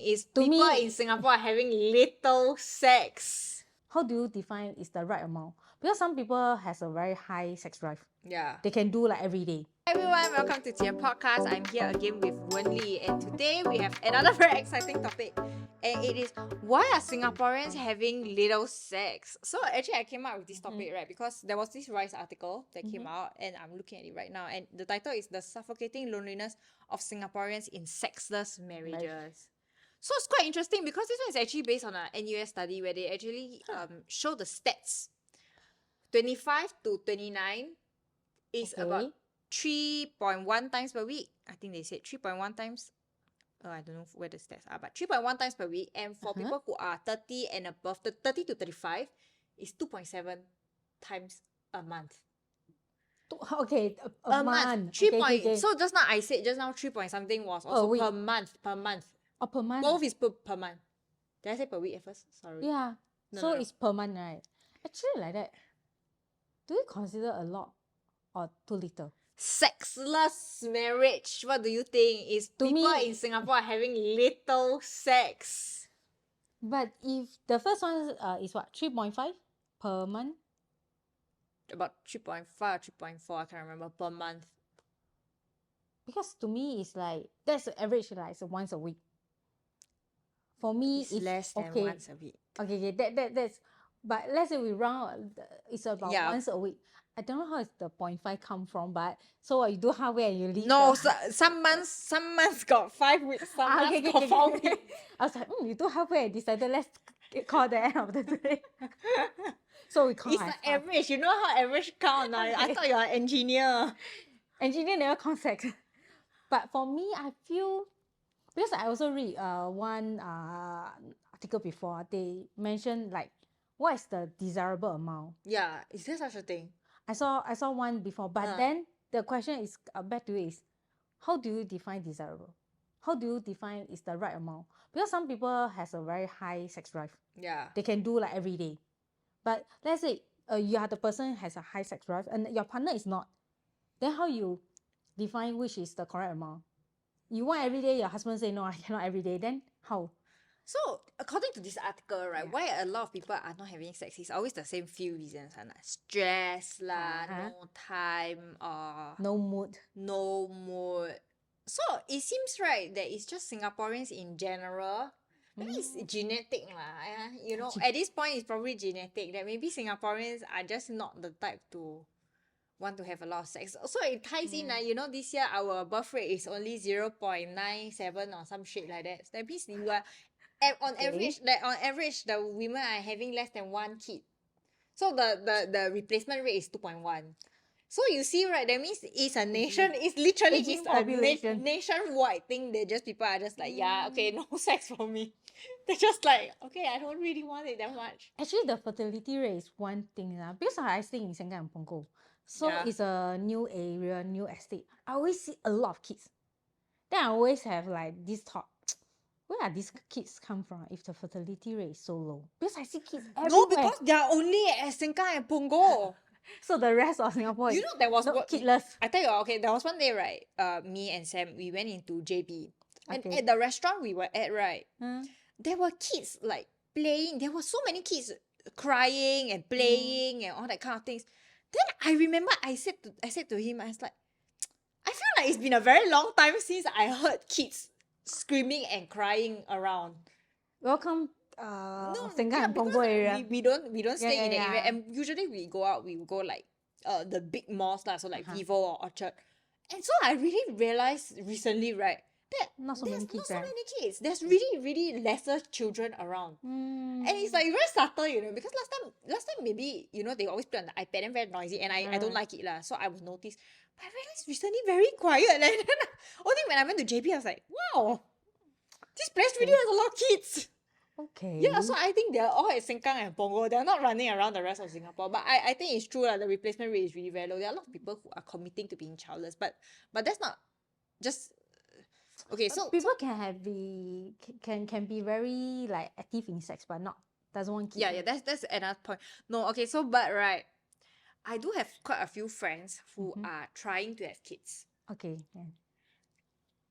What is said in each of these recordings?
is To people me- in Singapore are having little sex. How do you define is the right amount? Because some people has a very high sex drive. Yeah. They can do like every day. Hi everyone, welcome to TM Podcast. I'm here again with Wen Li, and today we have another very exciting topic, and it is why are Singaporeans having little sex? So actually, I came up with this topic right because there was this Rise article that came out, and I'm looking at it right now, and the title is "The Suffocating Loneliness of Singaporeans in Sexless Marriages." So it's quite interesting because this one is actually based on an NUS study where they actually show the stats. 25 to 29 is about 3.1 times per week. I think they said 3.1 times. I don't know where the stats are, but 3.1 times per week. And for people who are 30 and above, the 30 to 35 is 2.7 times a month. Okay, a month. 3 Okay, point. okay. So just now I said 3 point something was also week. per month. Per month. Oh, per month. Both is per month. Did I say per week at first? Sorry. Yeah. No. It's per month, right? Actually, like that. Do you consider a lot or too little? Sexless marriage. What do you think? Is people in Singapore are having little sex? But if the first one is what, 3.5 per month? About 3.5 or 3.4, I can't remember, per month. Because to me, it's like, that's the average, like, it's once a week. For me, it's less than okay. once a week. Okay, that's, but let's say we round, it's about once a week. I don't know how is the 0.5 come from, but so you do halfway and you leave. No, some months got 5 weeks, some months got 4 weeks. I was like, you do halfway and decided let's call the end of the day. So we call it's like average. You know how average count? I thought you're an engineer. Engineer never count sex. But for me, I feel, because I also read one article before, they mentioned like what is the desirable amount. Yeah, is there such a thing? I saw one before, but then the question is back to it is, how do you define desirable? How do you define is the right amount? Because some people has a very high sex drive. Yeah. They can do like every day. But let's say you are the person has a high sex drive and your partner is not. Then how you define which is the correct amount? You want every day, your husband say, no, I cannot every day. Then how? So, according to this article, right, why a lot of people are not having sex is always the same few reasons. Stress lah, no time, no mood. So, it seems right that it's just Singaporeans in general. Maybe it's genetic lah. You know, at this point, it's probably genetic that maybe Singaporeans are just not the type to want to have a lot of sex. So it ties in, you know, this year our birth rate is only 0.97 or some shit like that. So that means you are on average the women are having less than 1 kid. So the replacement rate is 2.1. So you see, right, that means it's a nation, it's literally just a nationwide thing that just people are just like, yeah, okay, no sex for me. They're just like, okay, I don't really want it that much. Actually, the fertility rate is one thing. Because I stay in Sengkang and Punggol. So it's a new area, new estate. I always see a lot of kids. Then I always have like this thought, where are these kids come from if the fertility rate is so low? Because I see kids everywhere. No, because they are only at Sengkang and Punggol. So the rest of Singapore you know, there was kidless. I tell you, okay, there was one day, right, me and Sam, we went into JB. And at the restaurant we were at, right, there were kids like playing. There were so many kids crying and playing and all that kind of things. Then I remember I said to him, I was like, I feel like it's been a very long time since I heard kids screaming and crying around. Welcome Sengkang and Punggol area. We don't stay in the area, and usually we go out, we will go like the big malls lah, so like Vivo or Orchard. And so I really realized recently, right, that not so many kids. There's really lesser children around. And it's like very subtle, you know, because last time maybe, you know, they always play on the iPad and very noisy, and I don't like it lah, so I would notice. But I realized recently very quiet. Like, only when I went to JB, I was like, wow, this place really has a lot of kids. Okay. Yeah, so I think they're all at Sengkang and Punggol. They're not running around the rest of Singapore. But I think it's true, the replacement rate is really very low. There are a lot of people who are committing to being childless, but that's not just okay. So people can be very like active in sex, but doesn't want kids. Yeah, that's another point. No, okay, so but right, I do have quite a few friends who are trying to have kids. Okay. Yeah.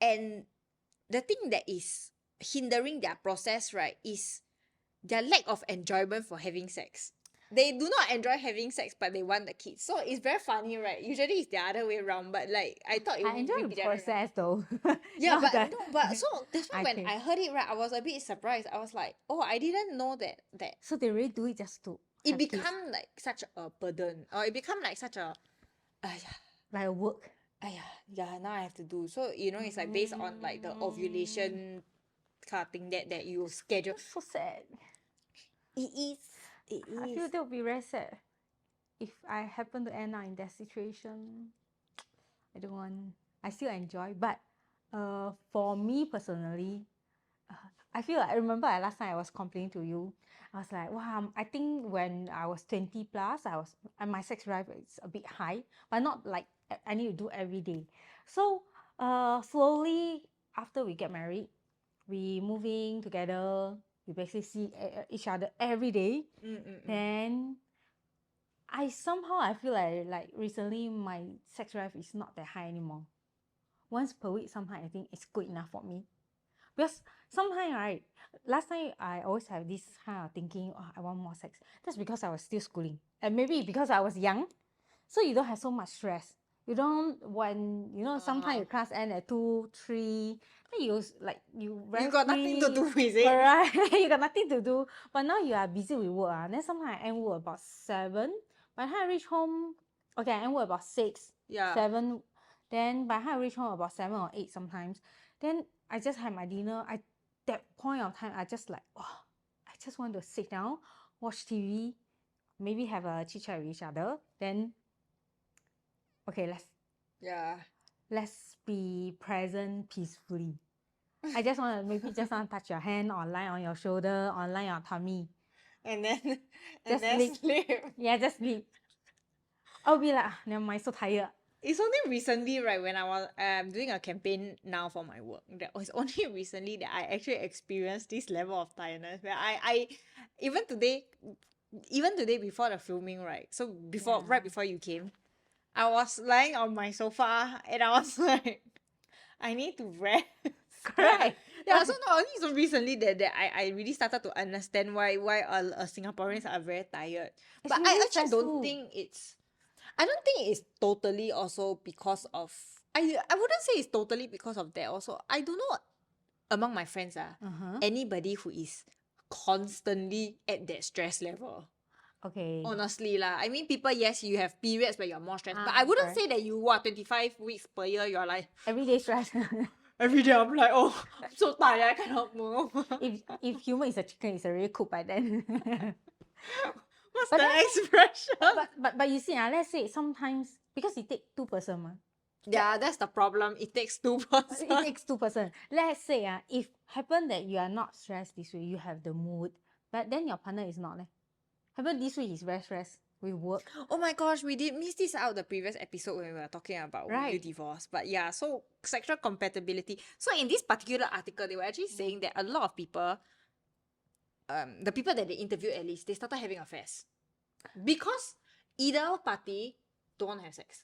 And the thing that is hindering their process, right, is their lack of enjoyment for having sex. They do not enjoy having sex, but they want the kids. So it's very funny, right? Usually it's the other way around, but like I thought it I would enjoy be the the other way around. process though. Yeah, Not but the no, but so that's why when okay. I heard it, right, I was a bit surprised. I was like, oh, I didn't know that So they really do it just to it have kids, become like such a burden, or it become like such a, like a work. yeah, now I have to do. So it's like based on like the ovulation kind of thing that you schedule. That's so sad. It is. It I is. feel that would be very sad if I happen to end up in that situation. I don't want. I still enjoy, but for me personally, I feel like I remember last time I was complaining to you. I was like, wow, I think when I was 20 plus, my sex drive is a bit high, but not like I need to do every day. So slowly after we get married, we moving together. We basically see each other every day. Then I feel like recently my sex drive is not that high anymore. Once per week, sometimes I think it's good enough for me. Because sometimes, right, last time I always have this kind of thinking, oh, I want more sex. That's because I was still schooling. And maybe because I was young, so you don't have so much stress. You don't, when, sometimes your class end at 2, 3, then you got nothing to do with it. Right? You got nothing to do. But now you are busy with work. Then sometimes I end work about 7. By the time I reach home, okay, I end work about 6, 7. Then by the time I reach home about 7 or 8 sometimes, then I just had my dinner. That point of time, I just like, oh, I just want to sit down, watch TV, maybe have a chit chat with each other. Then, okay, let's be present peacefully. I just want to touch your hand or lie on your shoulder or lie on your tummy. And then sleep. Yeah, just sleep. I'll be like, never mind, so tired. It's only recently, right, when I was doing a campaign now for my work, that was only recently that I actually experienced this level of tiredness where I even today before the filming, right, so right before you came, I was lying on my sofa and I was like, I need to rest. Correct. Yeah, so not only so recently that I really started to understand why Singaporeans are very tired. But I actually don't think it's totally also because of I wouldn't say it's totally because of that also. I don't know among my friends anybody who is constantly at that stress level. Okay. Honestly lah. I mean, people, yes, you have periods where you're more stressed, but I wouldn't say that you 25 weeks per year you're like everyday stress. every day I'm like, oh, I'm so tired, I cannot move. if human is a chicken, it's already cooked by then. What's the expression? But you see, let's say sometimes because it takes 2 person. Yeah, that's the problem. It takes 2 person. It takes 2 person. Let's say if happen that you are not stressed this way, you have the mood, but then your partner is not. Happen this week is very stressed with work. Oh my gosh, we did miss this out the previous episode when we were talking about will you divorce. But yeah, so sexual compatibility. So in this particular article, they were actually saying that a lot of people, the people that they interviewed at least, they started having affairs because either party don't want to have sex.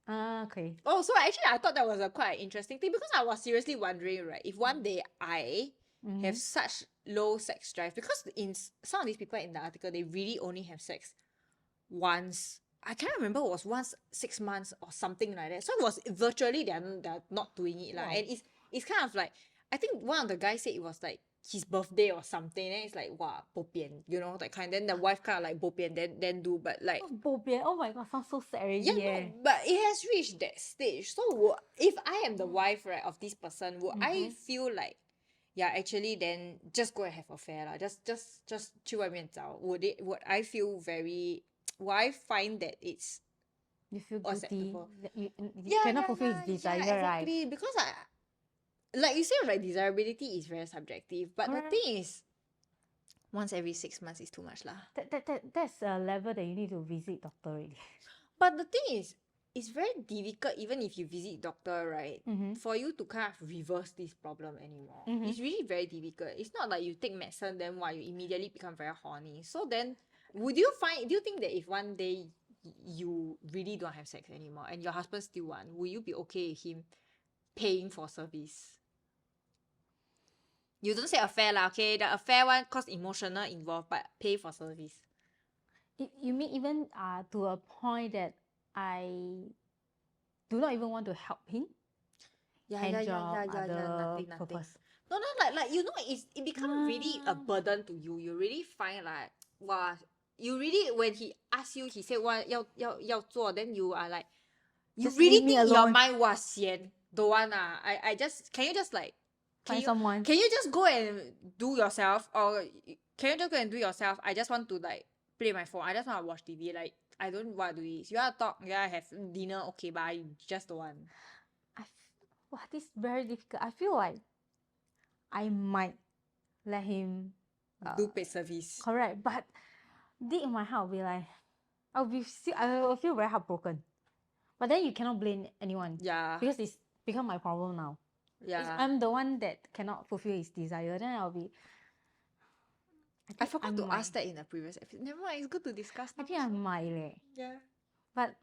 Okay. Oh, so actually I thought that was a quite interesting thing because I was seriously wondering, right, if one day I have such low sex drive, because in some of these people in the article, they really only have sex once. I can't remember, it was once 6 months or something like that. So it was virtually they're not doing it. And it's kind of like, I think one of the guys said it was like his birthday or something, and it's like, wow, bo pian, that kind. Then the wife kind of like bo pian, then do, but like bo pian. Oh my god, sounds so sad already. Yeah, no, but it has reached that stage. So if I am the wife, right, of this person, would I feel like, yeah, actually then just go and have affair lah. Just 去外面找. Would I feel very, would I find that it's you feel guilty acceptable? You cannot fulfill his desire, exactly. right? Because like you said, right, desirability is very subjective. But the thing is, once every 6 months is too much lah. That's a level that you need to visit doctor already. But the thing is, it's very difficult even if you visit doctor, right, for you to kind of reverse this problem anymore. It's really very difficult. It's not like you take medicine, then you immediately become very horny. So then, do you think that if one day you really don't have sex anymore and your husband still want, will you be okay with him paying for service? You don't say affair lah, okay? The affair one cause emotional involved, but pay for service. You mean even to a point that I do not even want to help him? Hand job, other nothing. purpose. No, like you know, it becomes really a burden to you. You really find like, wow, you really when he asks you, he said what 要做, then you are like, you Just really leave me think in your alone. mind, wow, sian, don't want ah. I just can you just like Find someone. Can you just go and do yourself, or can you just go and do yourself? I just want to like play my phone. I just want to watch TV. Like I don't want to do this. You want to talk? Yeah, have dinner. Okay, but I just don't want. Wow, this is very difficult. I feel like I might let him Do paid service. correct, but deep in my heart I'll be like, I will feel very heartbroken. But then you cannot blame anyone. Yeah. Because it's become my problem now. Yeah. If I'm the one that cannot fulfill his desire, then I'll be. I forgot to ask that in the previous episode. Never mind, it's good to discuss now. I think I might leh. Yeah. But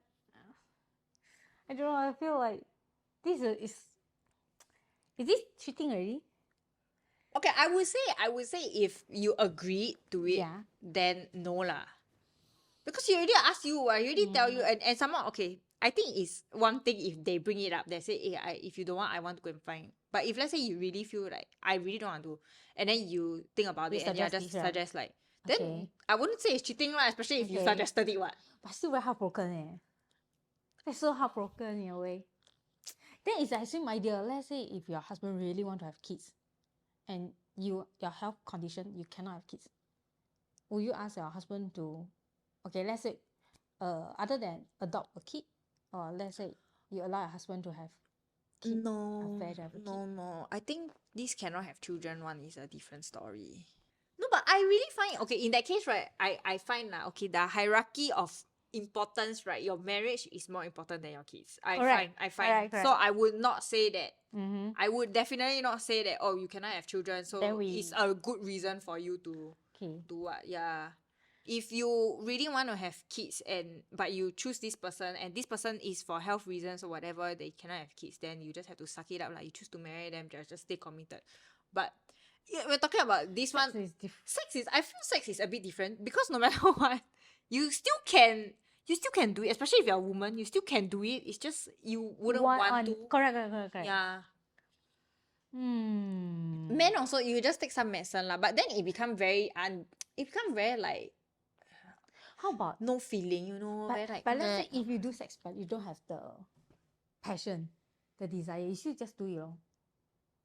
I don't know, I feel like this is this cheating already? Okay, I would say if you agree to it, Yeah. then no lah. Because he already asked you, I already tell you, and somehow, okay, I think it's one thing if they bring it up, they say, hey, if you don't want, I want to go and find. But if let's say you really feel like, I really don't want to, and then you think about it and you just suggest like, then Okay. I wouldn't say it's cheating lah, especially if you Okay. suggested it, what? But still very heartbroken eh. That's so heartbroken in a way. Then it's the same idea. Let's say if your husband really want to have kids and your health condition, you cannot have kids. Will you ask your husband to, okay, let's say, other than adopt a kid, or let's say you allow your husband to have kid, No, no. I think this cannot have children one is a different story. No, but I really find, okay, in that case, right, I find that, okay, the hierarchy of importance, right, your marriage is more important than your kids. I find. Correct. So I would not say that. Mm-hmm. I would definitely not say that, oh, you cannot have children. So it's a good reason for you to do what. Yeah. If you really want to have kids but you choose this person and this person is for health reasons or whatever, they cannot have kids, then you just have to suck it up. Like you choose to marry them, just stay committed. But yeah, we're talking about this one. I feel sex is a bit different because no matter what, you still can do it, especially if you're a woman, you still can do it. It's just you wouldn't want to. Correct. Yeah. Hmm. Men also, you just take some medicine lah, but then it become very like, how about no feeling, you know? But let's say if you do sex but you don't have the passion, the desire, you should just do it.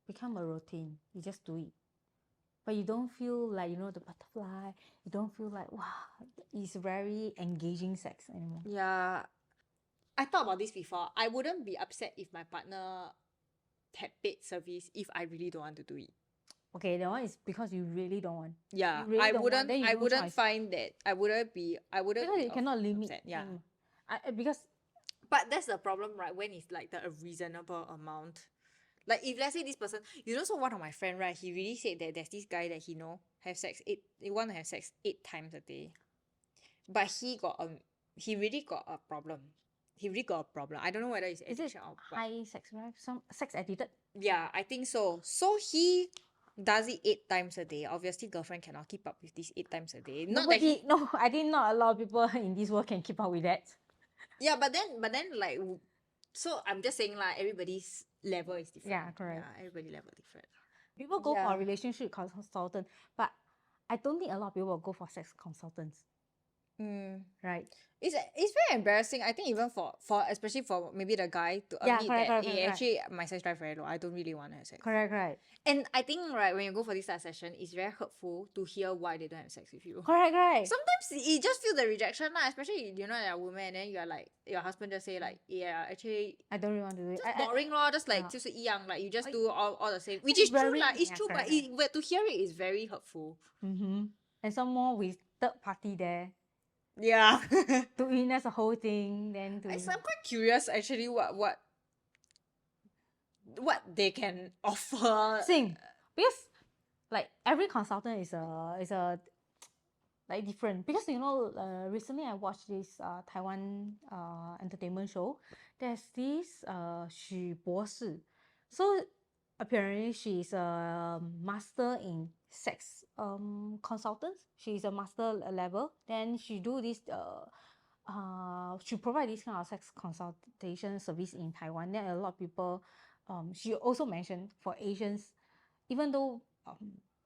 Become a routine. You just do it. But you don't feel like, the butterfly. You don't feel like, wow, it's very engaging sex anymore. Yeah. I thought about this before. I wouldn't be upset if my partner had paid service if I really don't want to do it. Okay, that one is because you really don't want. Yeah, really I wouldn't find that. I wouldn't be because you cannot limit. Upset. Yeah. Because. But that's the problem, right? When it's like a reasonable amount. Like if let's say this person, so one of my friend, right, he really said that there's this guy that he want to have sex 8 times a day. But he really got a problem. I don't know whether it's addiction or what. High sex drive? Some sex addicted? Yeah, I think so. So he does it 8 times a day. Obviously, girlfriend cannot keep up with this 8 times a day. I think not a lot of people in this world can keep up with that. Yeah, but then like, so I'm just saying like everybody's level is different. Yeah, correct. Yeah, everybody level different. People go for a relationship consultant, but I don't think a lot of people will go for sex consultants. Right. It's very embarrassing. I think even for especially for maybe the guy to admit that actually my sex drive very low. I don't really want to have sex. Correct. And I think right when you go for this session, it's very hurtful to hear why they don't have sex with you. Correct. Sometimes you just feel the rejection lah, especially you're a woman and then you're like your husband just say like, yeah, actually I don't really want to do it. Just boring lor, just like 就是一样, like you just do all the same, which is true lah. It's true, but to hear it is very hurtful. And some more with third party there. Yeah. To witness the whole thing, then to. I'm quite curious actually what they can offer. Because like every consultant is a like different. Because recently I watched this Taiwan entertainment show. There's this 许博士. So apparently she's a master in sex consultant. She's a master level. Then she do this she provide this kind of sex consultation service in Taiwan. Then a lot of people she also mentioned for Asians, even though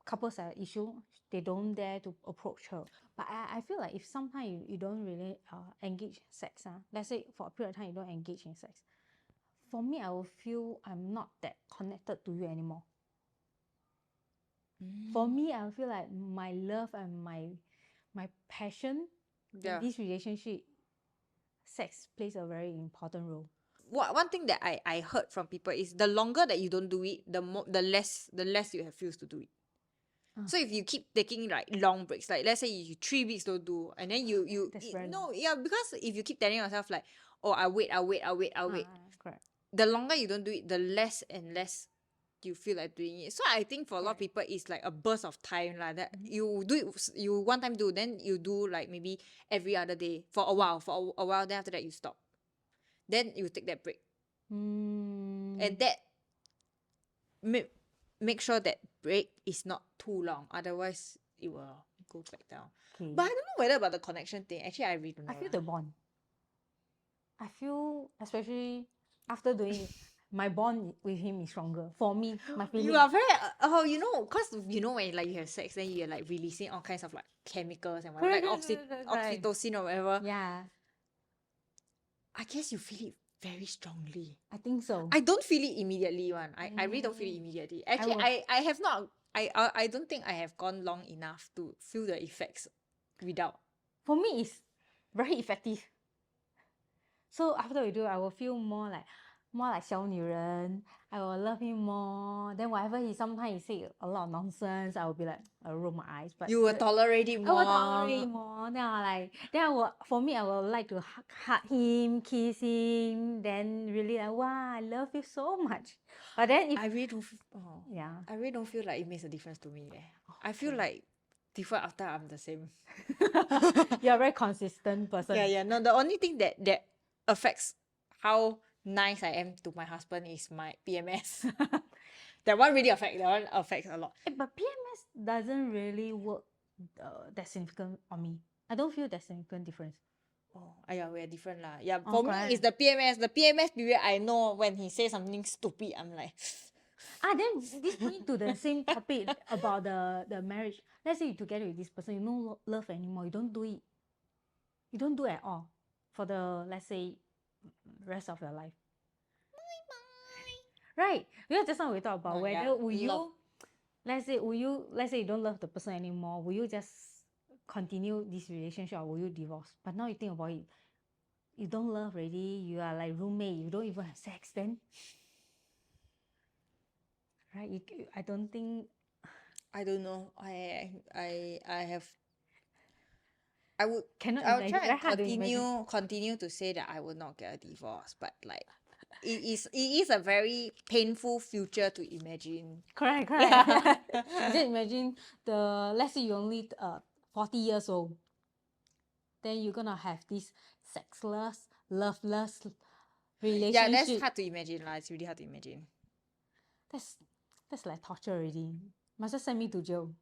couples have issue, they don't dare to approach her. But I feel like if sometimes you don't really engage sex, let's say for a period of time you don't engage in sex, for me I will feel I'm not that connected to you anymore. For me, I feel like my love and my passion in this relationship, sex plays a very important role. One thing that I heard from people is the longer that you don't do it, the less you have feels to do it. So if you keep taking like long breaks, like let's say you 3 weeks don't do, and then you because if you keep telling yourself like, oh, I'll wait, Correct. the longer you don't do it, the less and less you feel like doing it. So I think for a lot of people, it's like a burst of time like that. You do it, you one time do, then you do like maybe every other day for a while, then after that you stop. Then you take that break. And that make sure that break is not too long. Otherwise, it will go back down. Okay. But I don't know whether about the connection thing. Actually, I really don't know. I feel the bond. I feel, especially after doing it, my bond with him is stronger. For me, my feeling. You are very, because when like you have sex, then you're like releasing all kinds of like chemicals and whatever, like oxytocin or whatever. Yeah. I guess you feel it very strongly. I think so. I don't feel it immediately, I really don't feel it immediately. Actually, I have not. I don't think I have gone long enough to feel the effects without. For me, it's very effective. So after we do, I will feel more like 小女人. I will love him more. Then whatever sometimes he say a lot of nonsense, I will be like, I roll my eyes. But you will tolerate it more. I will tolerate more. For me, I will like to hug him, kiss him. Then really like, wow, I love you so much. But then I really don't feel like it makes a difference to me. I feel like different after I'm the same. You're a very consistent person. Yeah. No, the only thing that affects how nice I am to my husband is my PMS. That one affects a lot. But PMS doesn't really work that significant on me. I don't feel that significant difference. Oh, yeah, we're different lah. Yeah, for me it's the PMS. The PMS period, I know when he says something stupid, I'm like. Then this brings to the same topic about the marriage. Let's say you're together with this person, you don't love anymore. You don't do it. You don't do it at all for the, let's say, rest of your life. Bye. Right. Because just now we talked about whether let's say you don't love the person anymore, will you just continue this relationship or will you divorce? But now you think about it, you don't love already, you are like roommate, you don't even have sex then. Right? I don't think. I don't know. I would try and continue to say that I will not get a divorce, but like it is a very painful future to imagine. Correct. Just imagine let's say you're only 40 years old, then you're gonna have this sexless, loveless relationship. Yeah, that's hard to imagine lah. It's really hard to imagine. That's like torture already. Must just send me to jail.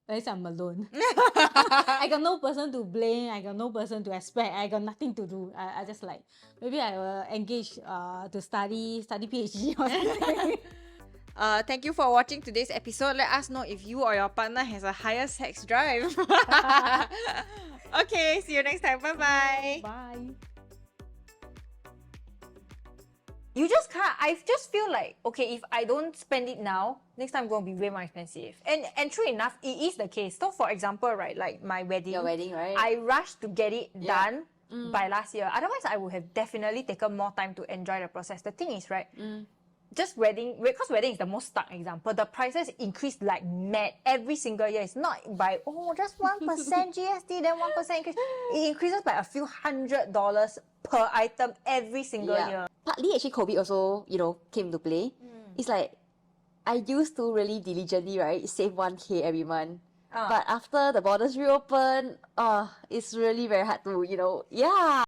At least I'm alone. I got no person to blame. I got no person to expect. I got nothing to do. I just like, maybe I will engage to study PhD or something. Thank you for watching today's episode. Let us know if you or your partner has a higher sex drive. Okay, see you next time. Bye-bye. Bye. You just can't. I just feel like, okay, if I don't spend it now, next time it's going to be way more expensive. And true enough, it is the case. So for example, right, like my wedding. Your wedding, right? I rushed to get it done by last year. Otherwise, I would have definitely taken more time to enjoy the process. The thing is, right, just because wedding is the most stark example, the prices increase like mad every single year. It's not by, just 1% GST, then 1% increase. It increases by a few $100 per item every single year. Partly, actually, COVID also, came into play. It's like, I used to really diligently, right, save 1K every month. But after the borders reopen, it's really very hard to,